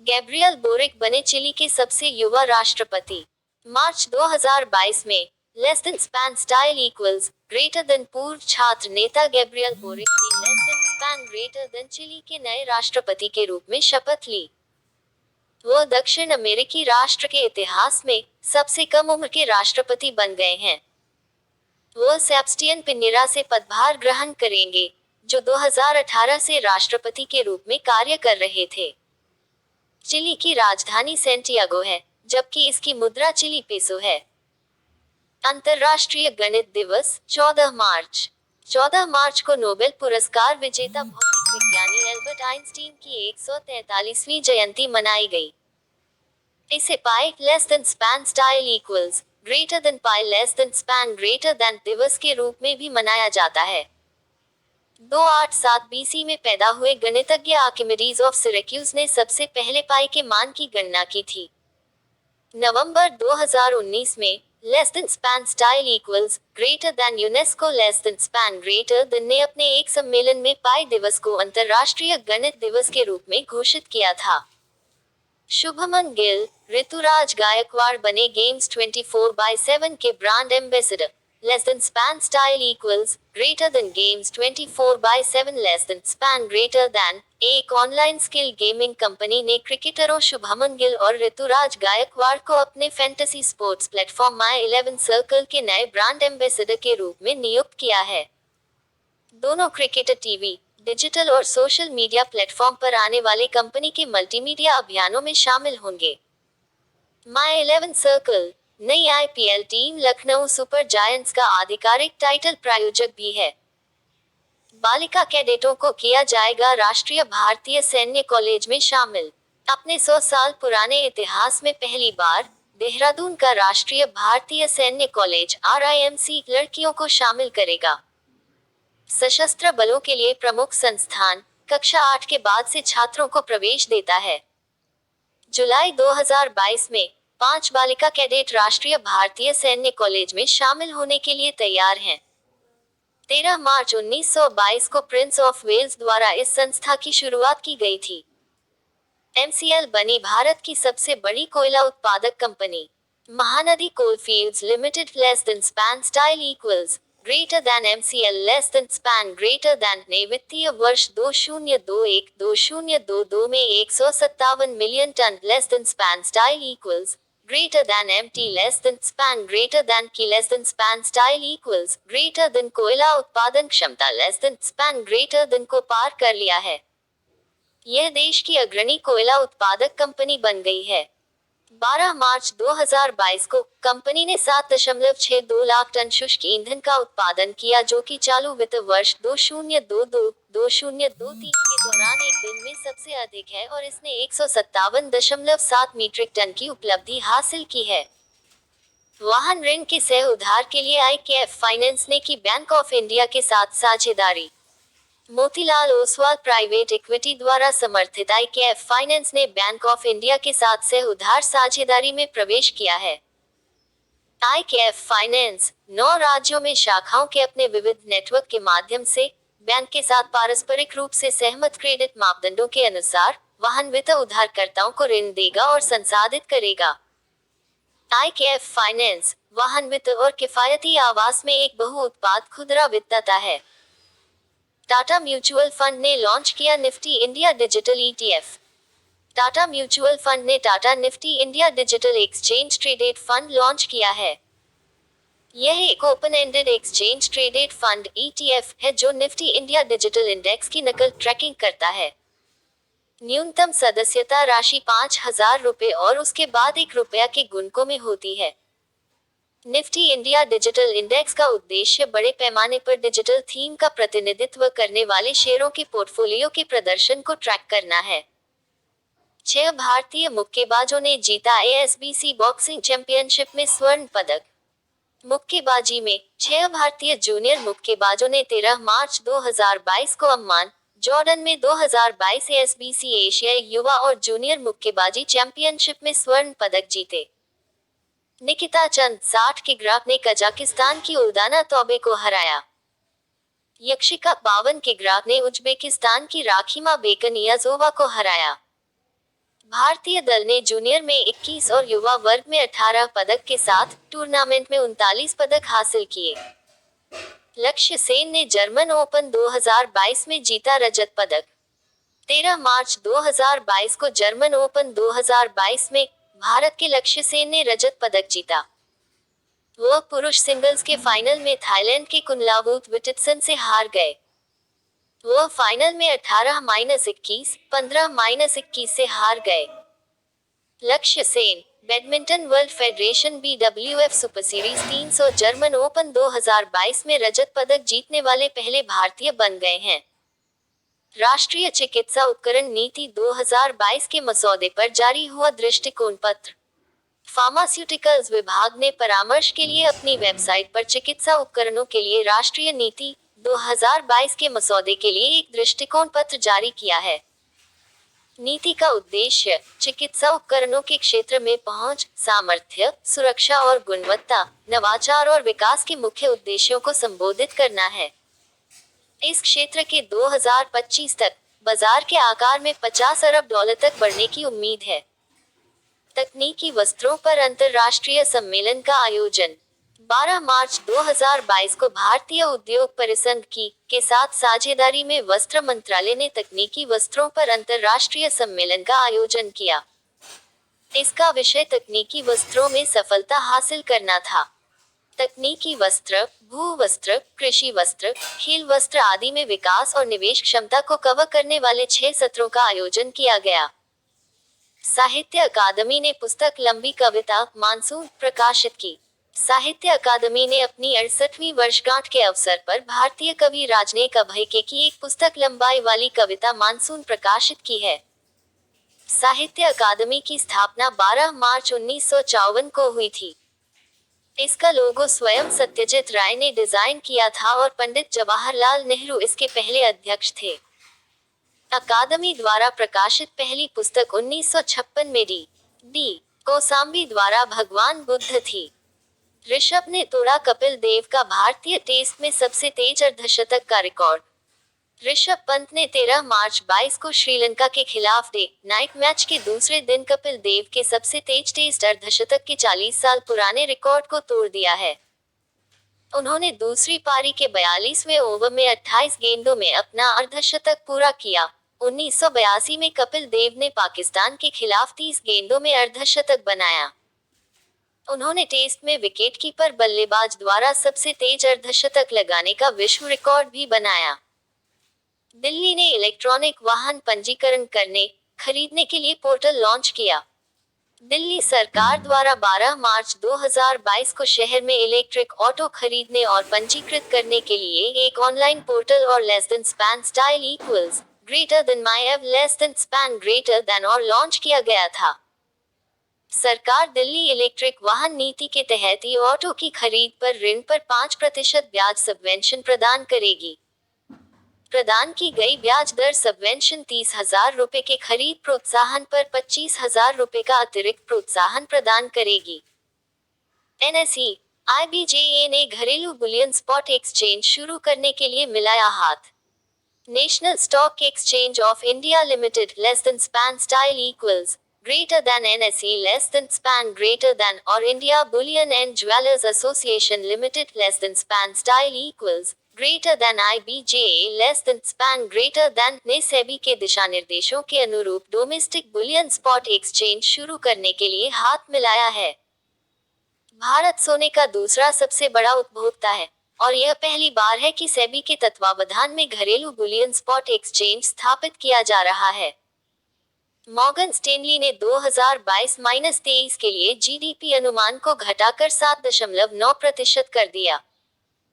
Gabriel boric बने chilli के सबसे युवा राष्ट्रपति। मार्च 2022 में less than span style equals greater than पूर्व छात्र नेता गैब्रियल बोरिक ने less than span greater than Chile के नए राष्ट्रपति के रूप में शपथ ली। वह दक्षिण अमेरिकी राष्ट्र के इतिहास में सबसे कम उम्र के राष्ट्रपति बन गए हैं। वह सेबस्टियन पिनेरा से पदभार ग्रहण करेंगे, जो 2018 से राष्ट्रपति के रूप में कार्य कर रहे थे। चिली की राजधानी सेंटियागो है, जबकि इसकी मुद्रा चिली पेसो है। अंतर्राष्ट्रीय गणित दिवस 14 मार्च। 14 मार्च को नोबेल पुरस्कार विजेता भौतिक विज्ञानी एल्बर्ट आइंस्टीन की 143वीं जयंती मनाई गई। इसे पाई less than span style equals greater than pi less than span greater then दिवस के रूप में भी मनाया जाता है। 287 बीसी में पैदा हुए गणितज्ञ आर्किमिडीज ऑफ सिरेक्यूज ने सबसे पहले पाई के मान की गणना की थी। नवंबर 2019 में less than span style equals greater then UNESCO less than span greater than ने अपने एक सम्मेलन में पाई दिवस को अंतर्राष्ट्रीय गणित दिवस के रूप में घोषित किया था। शुभमन गिल, ऋतुराज गायकवाड़ बने गेम्स 24/7 के brand ambassador. Less than span style equals greater then games 24/7 less than span greater then एक ऑनलाइन स्किल गेमिंग कंपनी ने क्रिकेटरों शुभमन गिल और ऋतुराज गायकवाड़ को अपने फैंटेसी स्पोर्ट्स प्लेटफॉर्म माई 11 सर्कल के नए ब्रांड एम्बेसडर के रूप में नियुक्त किया है। दोनों क्रिकेटर टीवी, डिजिटल और सोशल मीडिया प्लेटफॉर्म पर आने वाले कंपनी के मल्टीमीडिया अभियानों में शामिल होंगे। माई 11 सर्कल नई IPL team Lucknow super giants का आधिकारिक टाइटल प्रायोजक भी है। बालिका कैडेटों को किया जाएगा राष्ट्रीय भारतीय सैन्य कॉलेज में शामिल। अपने 100 साल पुराने इतिहास में पहली बार देहरादून का राष्ट्रीय भारतीय सैन्य कॉलेज RIMC लड़कियों को शामिल करेगा। सशस्त्र बलों के लिए प्रमुख संस्थान कक्षा 8 के बाद से छात्रों को प्रवेश देता है। जुलाई 2022 में 5 बालिका कैडेट राष्ट्रीय भारतीय सैन्य कॉलेज में शामिल होने के लिए तैयार हैं। 13 मार्च 1922 को प्रिंस ऑफ वेल्स द्वारा इस संस्था की शुरुआत की गई थी। MCL बनी भारत की सबसे बड़ी कोयला उत्पादक company. Mahanadi coalfields limited less than span style equals greater than MCL less than span greater than ने वित्तीय वर्ष 2021-2022 में 157 million tonne less than span style equals greater than MT less than span greater than की less than span style equals greater than कोयला उत्पादन क्षमता less than span greater than को पार कर लिया है। यह देश की अग्रणी कोयला उत्पादक कंपनी बन गई है। 12 मार्च 2022 को कंपनी ने 7.62 लाख टन शुष्क ईंधन का उत्पादन किया, जो कि चालू वित्त वर्ष 2022-2023 के दौरान एक दिन में सबसे अधिक है और इसने 157.7 मीट्रिक टन की उपलब्धि हासिल की है। वाहन ऋण के सह उधार के लिए IKF फाइनेंस ने की बैंक ऑफ इंडिया के साथ साझेदारी। मोतीलाल ओसवाल प्राइवेट इक्विटी द्वारा समर्थित IKF फाइनेंस ने बैंक ऑफ इंडिया के साथ सह उधार साझेदारी में प्रवेश किया है। IKF फाइनेंस 9 राज्यों में शाखाओं के अपने विविध नेटवर्क के माध्यम से बैंक के साथ पारस्परिक रूप से सहमत क्रेडिट मापदंडों के अनुसार वाहन वित्त उधारकर्ताओं को ऋण देगा और संसाधित करेगा। IKF फाइनेंस वाहन वित्त और किफायती आवास में एक बहु उत्पाद खुदरा वित्तता है। टाटा म्यूचुअल फंड ने लॉन्च किया Nifty India digital ETF। Tata mutual fund ने Tata Nifty India digital exchange traded fund launch किया है। यह एक open ended exchange traded fund ETF है जो निफ्टी इंडिया डिजिटल इंडेक्स की नकल ट्रैकिंग करता है। न्यूनतम सदस्यता राशि 5,000 रुपए और उसके बाद ₹1 के गुणकों में होती है। निफ्टी इंडिया डिजिटल इंडेक्स का उद्देश्य बड़े पैमाने पर डिजिटल थीम का प्रतिनिधित्व करने वाले शेयरों के पोर्टफोलियो के प्रदर्शन को ट्रैक करना है। 6 भारतीय मुक्केबाजों ने जीता ASBC बॉक्सिंग चैंपियनशिप में स्वर्ण पदक। मुक्केबाजी में 6 भारतीय जूनियर मुक्केबाजों ने 13 मार्च 2022 को अम्मान, जॉर्डन में 2022 ASBC एशियाई युवा और जूनियर मुक्केबाजी चैंपियनशिप में स्वर्ण पदक जीते। निकिता चंद 60 के ग्राफ ने कजाकिस्तान की उल्दाना तौबे को हराया। यक्षिका 52 के ग्राफ ने उज्बेकिस्तान की राखीमा बेकनियाजोवा को हराया। भारतीय दल ने जूनियर में 21 और युवा वर्ग में 18 पदक के साथ टूर्नामेंट में 39 पदक हासिल किए। लक्ष्य सेन ने जर्मन ओपन 2022 में जीता रजत पदक। 13 मार्च 2022 को जर्मन ओपन 2022 में भारत के लक्ष्य सेन ने रजत पदक जीता। वह पुरुष सिंगल्स के फाइनल में थाईलैंड के कुनलावूत विटिटसन से हार गए। वह फाइनल में 18-21, 15-21 से हार गए। लक्ष्य Sen badminton world federation BWF super series 300 German open 2022 में रजत पदक जीतने वाले पहले भारतीय बन गए हैं। राष्ट्रीय चिकित्सा उपकरण नीति 2022 के मसौदे पर जारी हुआ दृष्टिकोण पत्र। फार्मास्यूटिकल्स विभाग ने परामर्श के लिए अपनी वेबसाइट पर चिकित्सा उपकरणों के लिए राष्ट्रीय नीति 2022 के मसौदे के लिए एक दृष्टिकोण पत्र जारी किया है। नीति का उद्देश्य चिकित्सा उपकरणों के क्षेत्र में पहुंच, सामर्थ्य, सुरक्षा और गुणवत्ता, नवाचार और विकास के मुख्य उद्देश्यों को संबोधित करना है। इस क्षेत्र के 2025 तक बाजार के आकार में $50 अरब तक बढ़ने की उम्मीद है। तकनीकी वस्त्रों पर अंतर्राष्ट्रीय सम्मेलन का आयोजन 12 मार्च 2022 को भारतीय उद्योग परिसंघ के साथ साझेदारी में वस्त्र मंत्रालय ने तकनीकी वस्त्रों पर अंतर्राष्ट्रीय सम्मेलन का आयोजन किया। इसका विषय तकनीकी वस्त्रों में सफलता हासिल करना था। तकनीकी वस्त्र, भू वस्त्र, कृषि वस्त्र, खेल वस्त्र आदि में विकास और निवेश क्षमता को कवर करने वाले 6 सत्रों का आयोजन किया गया। साहित्य अकादमी ने पुस्तक लंबी कविता मानसून प्रकाशित की। साहित्य अकादमी ने अपनी 68वीं वर्षगांठ के अवसर पर भारतीय कवि राजनेक अभयके की एक पुस्तक लंबाई वाली कविता मानसून प्रकाशित की है। साहित्य अकादमी की स्थापना 12 मार्च 1954 को हुई थी। इसका लोगो स्वयं सत्यजीत राय ने डिजाइन किया था और पंडित जवाहरलाल नेहरू इसके पहले अध्यक्ष थे। अकादमी द्वारा प्रकाशित पहली पुस्तक 1956 में डी कोसाम्बी द्वारा भगवान बुद्ध थी। ऋषभ ने तोड़ा कपिल देव का भारतीय टेस्ट में सबसे तेज अर्धशतक का रिकॉर्ड। ऋषभ पंत ने 13 मार्च 22 को श्रीलंका के खिलाफ डे नाइट मैच के दूसरे दिन कपिल देव के सबसे तेज टेस्ट अर्धशतक के 40 साल पुराने रिकॉर्ड को तोड़ दिया है। उन्होंने दूसरी पारी के 42वें ओवर में 28 गेंदों में अपना अर्धशतक पूरा किया। 1982 में कपिल देव ने पाकिस्तान के खिलाफ 30 गेंदों में अर्धशतक बनाया। उन्होंने टेस्ट में विकेटकीपर बल्लेबाज द्वारा सबसे तेज अर्धशतक लगाने का विश्व रिकॉर्ड भी बनाया। दिल्ली ने इलेक्ट्रॉनिक वाहन पंजीकरण करने, खरीदने के लिए पोर्टल लॉन्च किया। दिल्ली सरकार द्वारा 12 मार्च 2022 को शहर में इलेक्ट्रिक ऑटो खरीदने और पंजीकृत करने के लिए एक ऑनलाइन पोर्टल और less than span style equals greater than my EV less than span greater than और लॉन्च किया गया था। सरकार दिल्ली इलेक्ट्रिक वाहन नीति के तहत ई ऑटो की खरीद पर ऋण पर 5% ब्याज सबवेंशन प्रदान करेगी। प्रदान की गई ब्याज दर सबवेंशन 30,000 रुपए के खरीद प्रोत्साहन पर 25,000 रुपए का अतिरिक्त प्रोत्साहन प्रदान करेगी। NSE, IBJA ने घरेलू बुलियन स्पॉट एक्सचेंज शुरू करने के लिए मिलाया हाथ। National stock exchange of India limited less than span style equals greater than NSE less than span greater than और India Bullion and Jewelers Association Limited less than span style equals greater than IBJA less than span greater than ने सेबी के दिशा निर्देशों के अनुरूप domestic Boolean spot exchange शुरू करने के लिए हाथ मिलाया है। भारत सोने का दूसरा सबसे बड़ा उपभोक्ता है और यह पहली बार है कि सेबी के तत्वावधान में घरेलू बुलियन स्पॉट एक्सचेंज स्थापित किया जा रहा है। मॉर्गन स्टेनली ने 2022-23 के लिए जीडीपी अनुमान को घटाकर 7.9% कर दिया।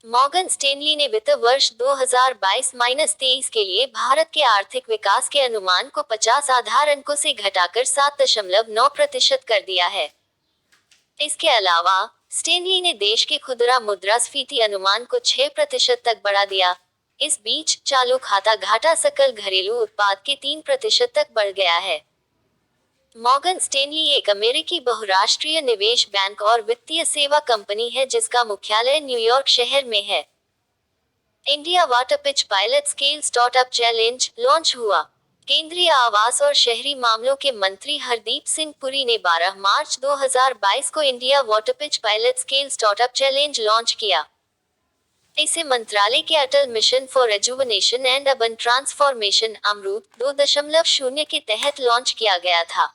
मॉर्गन स्टेनली ने वित्त वर्ष 2022-23 के लिए भारत के आर्थिक विकास के अनुमान को 50 आधार अंकों से घटाकर 7.9% कर दिया है। इसके अलावा स्टेनली ने देश के खुदरा मुद्रास्फीति अनुमान को 6% तक बढ़ा दिया। इस बीच चालू खाता घाटा सकल घरेलू उत्पाद के 3% तक बढ़ गया है। मॉर्गन स्टेनली एक अमेरिकी बहुराष्ट्रीय निवेश बैंक और वित्तीय सेवा कंपनी है जिसका मुख्यालय न्यूयॉर्क शहर में है। India water pitch pilot scale startup challenge launch हुआ। केंद्रीय आवास और शहरी मामलों के मंत्री हरदीप सिंह पुरी ने 12 मार्च 2022 को India water pitch pilot scale startup challenge launch किया। इसे मंत्रालय के Atal mission for rejuvenation and urban transformation Amrut 2.0 के तहत लॉन्च किया गया था।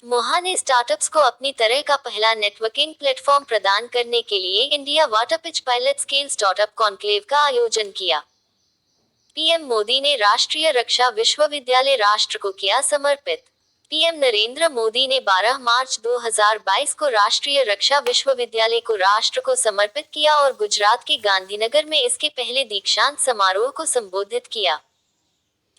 मोहा ने स्टार्टअप्स को अपनी तरह का पहला नेटवर्किंग प्लेटफॉर्म प्रदान करने के लिए India water pitch pilot scale startup conclave का आयोजन किया। पीएम मोदी ने राष्ट्रीय रक्षा विश्वविद्यालय राष्ट्र को किया समर्पित। पीएम नरेंद्र मोदी ने 12 मार्च 2022 को राष्ट्रीय रक्षा विश्वविद्यालय को राष्ट्र को समर्पित किया और गुजरात के गांधीनगर में इसके पहले दीक्षांत समारोह को संबोधित किया।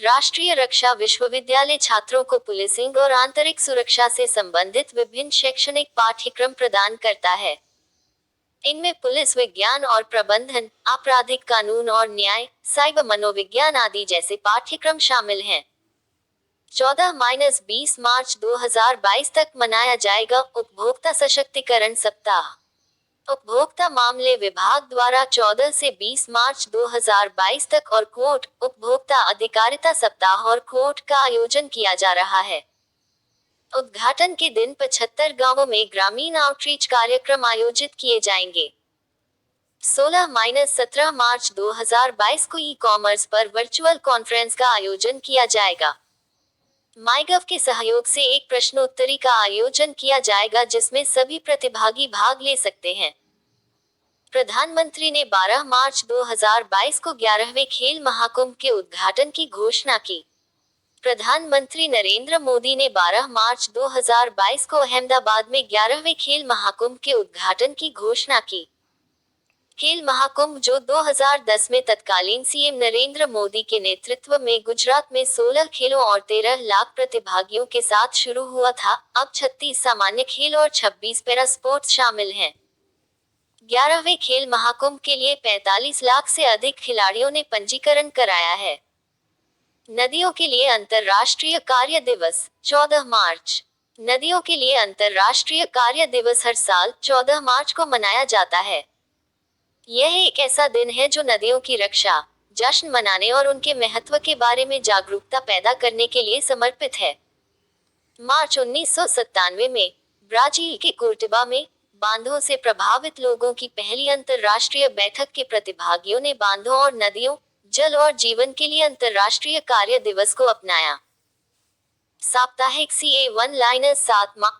राष्ट्रीय रक्षा विश्वविद्यालय छात्रों को पुलिसिंग और आंतरिक सुरक्षा से संबंधित विभिन्न शैक्षणिक पाठ्यक्रम प्रदान करता है। इनमें पुलिस विज्ञान और प्रबंधन, आपराधिक कानून और न्याय, साइबर मनोविज्ञान आदि जैसे पाठ्यक्रम शामिल हैं। 14-20 मार्च 2022 तक मनाया जाएगा उपभोक्ता सशक्तिकरण सप्ताह। उपभोक्ता मामले विभाग द्वारा 14 से 20 मार्च 2022 तक और कोर्ट उपभोक्ता अधिकारिता सप्ताह और कोर्ट का आयोजन किया जा रहा है। उद्घाटन के दिन 75 गांवों में ग्रामीण आउटरीच कार्यक्रम आयोजित किए जाएंगे। 16-17 मार्च 2022 को ई कॉमर्स पर वर्चुअल कॉन्फ्रेंस का आयोजन किया जाएगा। माईगव के सहयोग से एक प्रश्नोत्तरी का आयोजन किया जाएगा जिसमें सभी प्रतिभागी भाग ले सकते हैं। प्रधानमंत्री ने 12 मार्च 2022 को 11वें खेल महाकुंभ के उद्घाटन की घोषणा की। प्रधानमंत्री नरेंद्र मोदी ने 12 मार्च 2022 को अहमदाबाद में 11वें खेल महाकुंभ के उद्घाटन की घोषणा की। खेल महाकुंभ जो 2010 में तत्कालीन सीएम नरेंद्र मोदी के नेतृत्व में गुजरात में 16 खेलों और 13 लाख प्रतिभागियों के साथ शुरू हुआ था, अब 36 सामान्य खेल और 26 पैरा स्पोर्ट्स शामिल हैं। 11वें खेल महाकुंभ के लिए 45 लाख से अधिक खिलाड़ियों ने पंजीकरण कराया है। नदियों के लिए अंतर्राष्ट्रीय कार्य दिवस 14 मार्च। नदियों के लिए अंतर्राष्ट्रीय कार्य दिवस हर साल 14 मार्च को मनाया जाता है। यह एक ऐसा दिन है जो नदियों की रक्षा, जश्न मनाने और उनके महत्व के बारे में जागरूकता पैदा करने के लिए समर्पित है। मार्च 1997 में ब्राजील के कुर्टिबा में बांधों से प्रभावित लोगों की पहली अंतर्राष्ट्रीय बैठक के प्रतिभागियों ने बांधों और नदियों, जल और जीवन के लिए अंतर्राष्ट्रीय कार्य दिवस को अपनाया। साप्ताहिक CA1-7 माह